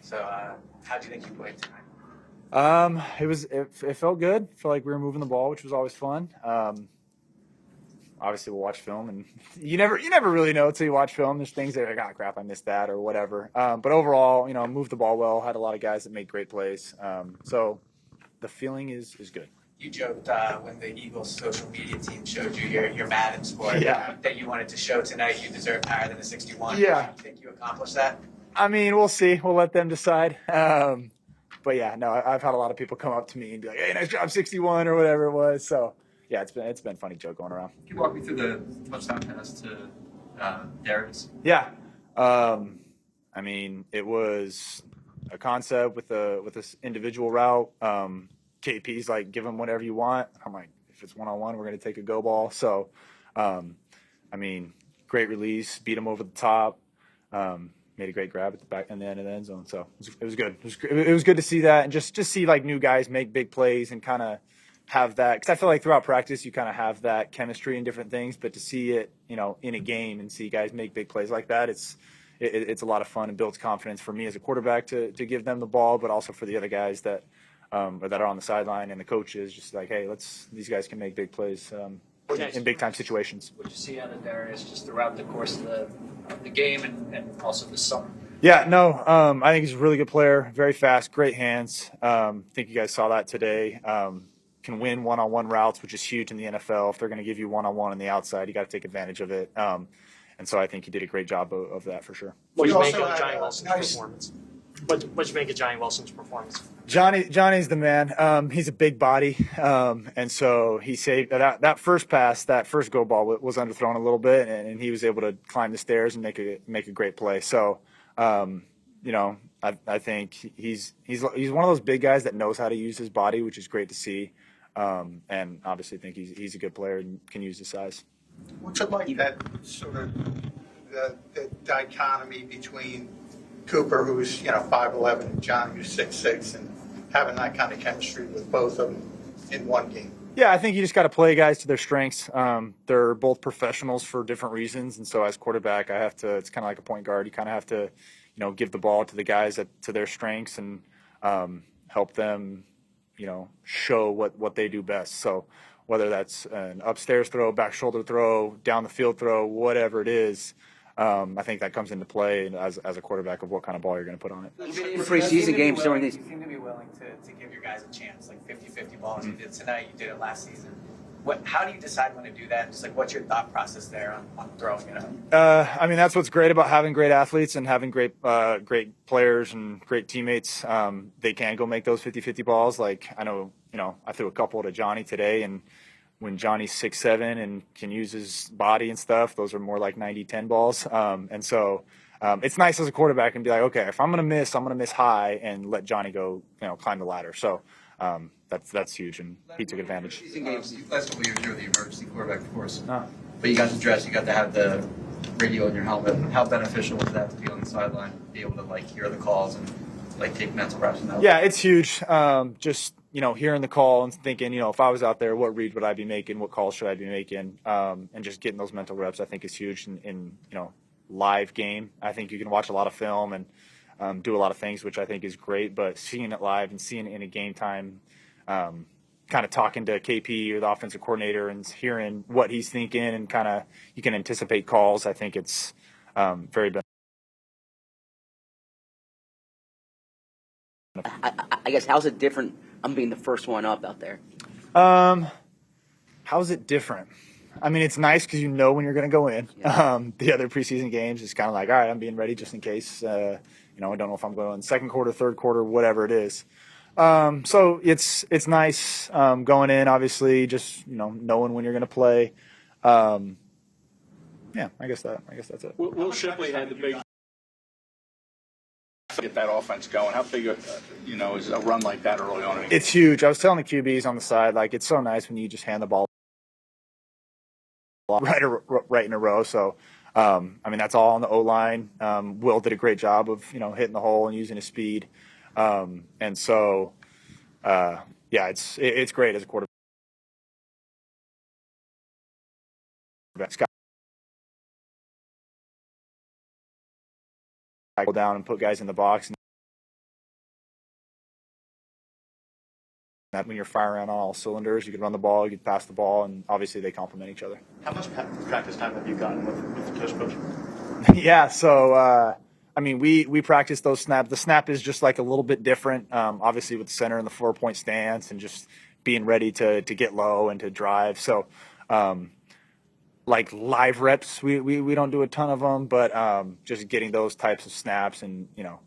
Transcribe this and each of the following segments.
So how do you think you played tonight? It felt good. Felt like we were moving the ball, which was always fun. Obviously we'll watch film, and you never really know until you watch film. There's things that are like, oh crap, I missed that or whatever. But overall, moved the ball well. Had a lot of guys that made great plays. So the feeling is good. You joked when the Eagles social media team showed you your Madden score that you wanted to show tonight. You deserved higher than a 61. Yeah. Do you think you accomplished that? I mean, we'll see. We'll let them decide. But yeah, no, I've had a lot of people come up to me and be like, "Hey, nice job, 61" or whatever it was. So yeah, it's been a funny joke going around. Can you walk me through the touchdown pass to Darius? Yeah, I mean, it was a concept with this individual route. KP's like, give him whatever you want. I'm like, if it's one-on-one, we're going to take a go ball. So, I mean, great release, beat him over the top, made a great grab at the back and the end of the end zone. So it was good. It was good to see that, and just see like new guys make big plays and kind of have that, because I feel like throughout practice you kind of have that chemistry and different things, but to see it, in a game and see guys make big plays like that, it's a lot of fun and builds confidence for me as a quarterback to give them the ball, but also for the other guys that are on the sideline and the coaches, just like, hey, these guys can make big plays in big time situations. What did you see out of Darius just throughout the course of the game and also this summer? Yeah, no, I think he's a really good player, very fast, great hands. I think you guys saw that today. Can win one-on-one routes, which is huge in the NFL. If they're going to give you one-on-one on the outside, you got to take advantage of it. And so I think he did a great job of that for sure. What did you make of Johnny Wilson's performance? What did you make of Johnny Wilson's performance? Johnny's the man. He's a big body, and so he saved that first pass. That first go ball was underthrown a little bit, and he was able to climb the stairs and make a great play. So, I think he's one of those big guys that knows how to use his body, which is great to see. And obviously think he's a good player and can use his size. What's it like, that sort of the dichotomy between Cooper, who's 5'11", and John, who's 6'6", and having that kind of chemistry with both of them in one game? Yeah, I think you just got to play guys to their strengths. They're both professionals for different reasons, and so as quarterback, I have to. It's kind of like a point guard. You kind of have to, give the ball to the guys to their strengths and help them, show what they do best. So whether that's an upstairs throw, back shoulder throw, down the field throw, whatever it is, I think that comes into play as a quarterback of what kind of ball you're going to put on it. In preseason games during these. You seem to be willing to give your guys a chance, like 50-50 balls. You did tonight, you did it last season. How do you decide when to do that? Just like, what's your thought process there on throwing it up? I mean, that's what's great about having great athletes and having great players and great teammates. They can go make those 50-50 balls. Like, I know, I threw a couple to Johnny today, and when Johnny's 6'7" and can use his body and stuff, those are more like 90-10 balls. And so it's nice as a quarterback and be like, okay, if I'm going to miss high and let Johnny go, climb the ladder. So that's huge, and he took advantage. Last couple of years, you were the emergency quarterback, of course. But you got to dress, you got to have the radio in your helmet. How beneficial was that to be on the sideline, be able to hear the calls and take mental reps? Yeah, it's huge. Just hearing the call and thinking, if I was out there, what read would I be making? What calls should I be making? And just getting those mental reps, I think, is huge in live game. I think you can watch a lot of film and do a lot of things, which I think is great. But seeing it live and seeing it in a game time, kind of talking to KP or the offensive coordinator and hearing what he's thinking and kind of you can anticipate calls, I think it's very beneficial. I guess, how's it different? I'm being the first one up out there. How's it different? I mean, it's nice because when you're going to go in. Yeah. The other preseason games, it's kind of like, all right, I'm being ready just in case. I don't know if I'm going second quarter, third quarter, whatever it is. So it's nice going in, obviously, just knowing when you're going to play. Yeah, I guess that's it. Will Shipley had the big. Get that offense going. How big, is a run like that early on? It's huge. I was telling the QBs on the side, it's so nice when you just hand the ball right in a row. So, I mean, that's all on the O-line. Will did a great job of, hitting the hole and using his speed. And so, yeah, it's great as a quarterback. Go down and put guys in the box. When you're firing on all cylinders, you can run the ball, you can pass the ball, and obviously they complement each other. How much practice time have you gotten with the coach? Yeah, so I mean, we practice those snaps. The snap is just like a little bit different, obviously with the center and the 4-point stance and just being ready to get low and to drive. So like live reps, we don't do a ton of them, but just getting those types of snaps and, you know,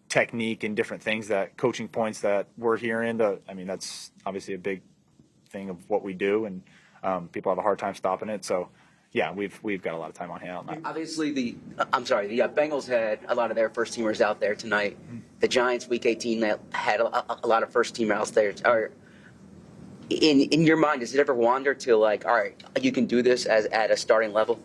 technique and different things, that coaching points that we're hearing. I mean, that's obviously a big thing of what we do, and people have a hard time stopping it. So yeah, we've got a lot of time on hand on that. Obviously, the Bengals had a lot of their first teamers out there tonight. The Giants, Week 18, that had a lot of first teamers out there. In your mind, does it ever wander to like, all right, you can do this at a starting level?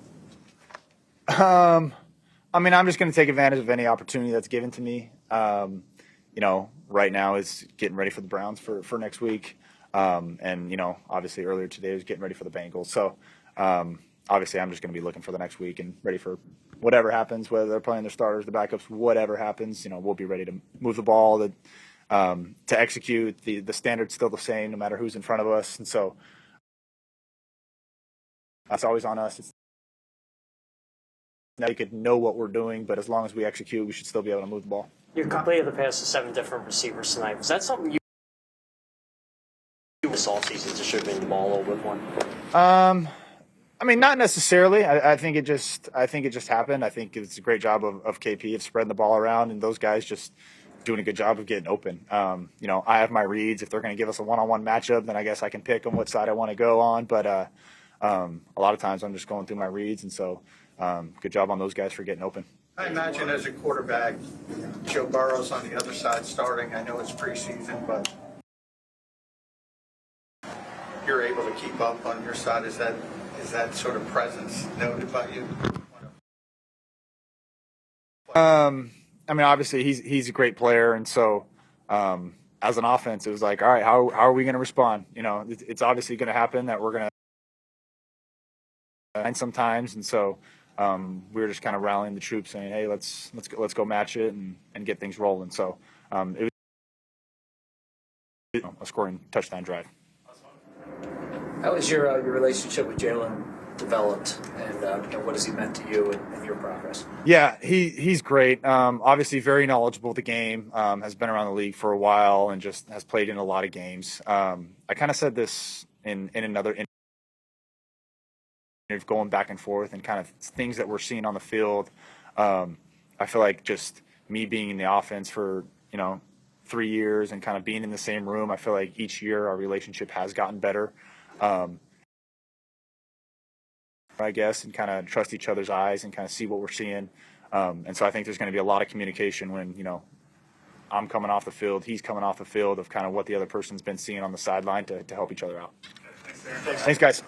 I mean, I'm just going to take advantage of any opportunity that's given to me. You know, right now is getting ready for the Browns for next week. And, you know, obviously earlier today was getting ready for the Bengals. So, obviously I'm just going to be looking for the next week and ready for whatever happens, whether they're playing their starters, the backups, whatever happens. You know, we'll be ready to move the ball, to execute. The standard's still the same no matter who's in front of us. And so that's always on us. Now you could know what we're doing, but as long as we execute, we should still be able to move the ball. You completed the pass to 7 different receivers tonight. Was that something you this all season just should have been the ball a little bit more? I mean, not necessarily. I think it just happened. I think it's a great job of KP of spreading the ball around, and those guys just doing a good job of getting open. You know, I have my reads. If they're going to give us a one-on-one matchup, then I guess I can pick on what side I want to go on. But a lot of times I'm just going through my reads, and so good job on those guys for getting open. I imagine as a quarterback, Joe Burrow's on the other side starting. I know it's preseason, but you're able to keep up on your side. Is that sort of presence noted by you? I mean, obviously he's a great player, and so as an offense, it was like, all right, how are we going to respond? You know, it's obviously going to happen that we're going to and sometimes, and so we were just kind of rallying the troops, saying, hey, let's go match it and get things rolling. So it was a scoring touchdown drive. How has your relationship with Jalen developed, and you know, what has he meant to you and your progress? Yeah, he's great. Obviously, very knowledgeable of the game. Has been around the league for a while and just has played in a lot of games. I kind of said this in another interview, going back and forth and kind of things that we're seeing on the field. I feel like just me being in the offense for 3 years and kind of being in the same room, I feel like each year our relationship has gotten better. I guess, and kind of trust each other's eyes and kind of see what we're seeing. And so I think there's going to be a lot of communication when, I'm coming off the field, he's coming off the field, of kind of what the other person's been seeing on the sideline to help each other out. Thanks, guys.